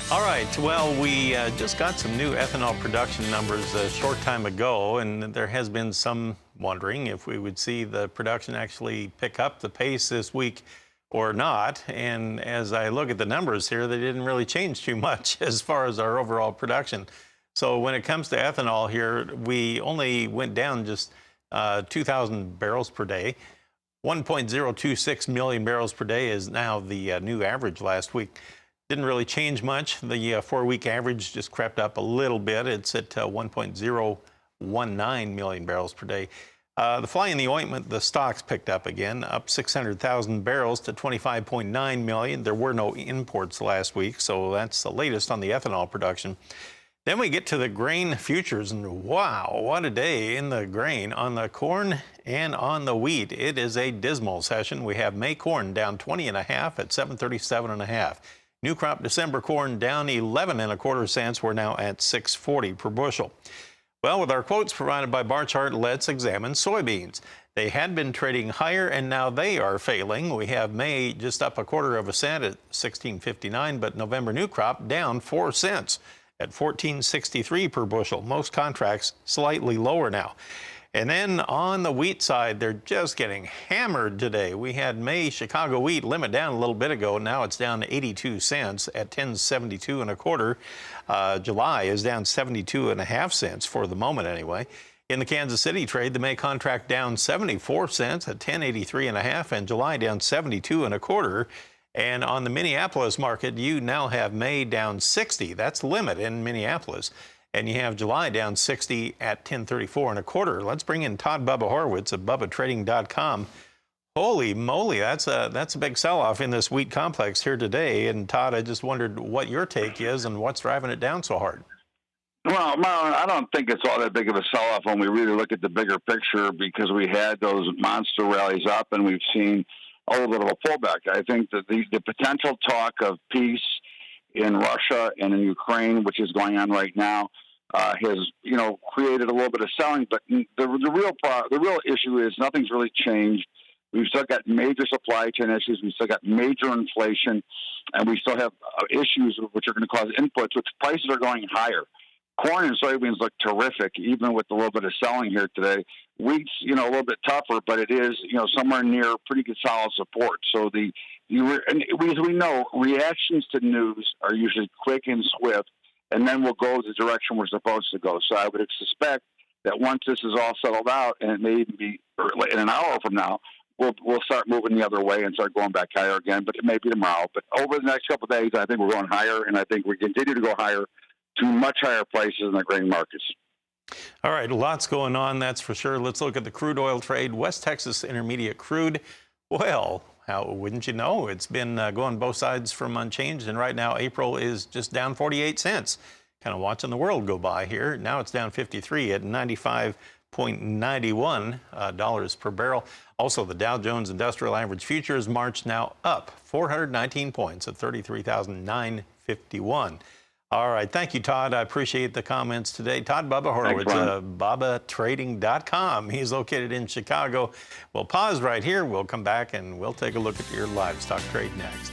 All right, well, we just got some new ethanol production numbers a short time ago, and there has been some wondering if we would see the production actually pick up the pace this week or not. And as I look at the numbers here, they didn't really change too much as far as our overall production. So when it comes to ethanol here, we only went down just 2,000 barrels per day. 1.026 million barrels per day is now the new average last week. Didn't really change much. The four-week average just crept up a little bit. It's at 1.019 million barrels per day. The fly in the ointment, the stocks picked up again, up 600,000 barrels to 25.9 million. There were no imports last week, so that's the latest on the ethanol production. Then we get to the grain futures, and wow, what a day in the grain. On the corn and on the wheat, it is a dismal session. We have May corn down 20.5 at 737.5. New crop December corn down 11.25 cents. We're now at 6.40 per bushel. Well, with our quotes provided by bar chart, let's examine soybeans. They had been trading higher, and now they are failing. We have May just up 1/4 cent at 16.59, but November new crop down 4 cents at 14.63 per bushel. Most contracts slightly lower now. And then on the wheat side, they're just getting hammered today. We had May Chicago wheat limit down a little bit ago. Now it's down to 82 cents at 10.72 1/4. July is down 72.5 cents for the moment anyway. In the Kansas City trade, the May contract down 74 cents at 10.83 1/2, and July down 72 1/4. And on the Minneapolis market, you now have May down 60. That's limit in Minneapolis. And you have July down 60 at 10.34 1/4. Let's bring in Todd Bubba Horowitz of BubbaTrading.com. Holy moly, that's a big sell-off in this wheat complex here today. And Todd, I just wondered what your take is and what's driving it down so hard. Well, Marlon, I don't think it's all that big of a sell-off when we really look at the bigger picture, because we had those monster rallies up and we've seen a little bit of a pullback. I think that the potential talk of peace in Russia and in Ukraine, which is going on right now, has created a little bit of selling. But the real issue is nothing's really changed. We've still got major supply chain issues. We still got major inflation, and we still have issues which are going to cause inputs, which prices are going higher. Corn and soybeans look terrific, even with a little bit of selling here today. Wheat's, a little bit tougher, but it is, somewhere near pretty good solid support. So as we know, reactions to news are usually quick and swift, and then we'll go the direction we're supposed to go. So I would suspect that once this is all settled out, and it may even be in an hour from now, we'll start moving the other way and start going back higher again. But it may be tomorrow. But over the next couple of days, I think we're going higher, and I think we continue to go higher to much higher prices in the grain markets. All right, lots going on, that's for sure. Let's look at the crude oil trade. West Texas Intermediate crude. Well, how wouldn't you know? It's been going both sides from unchanged, and right now April is just down 48 cents. Kind of watching the world go by here. Now it's down 53 at $95.91 per barrel. Also, the Dow Jones Industrial Average Futures March now up 419 points at 33,951. All right. Thank you, Todd. I appreciate the comments today. Todd Bubba Horowitz, BubbaTrading.com. He's located in Chicago. We'll pause right here. We'll come back and we'll take a look at your livestock trade next.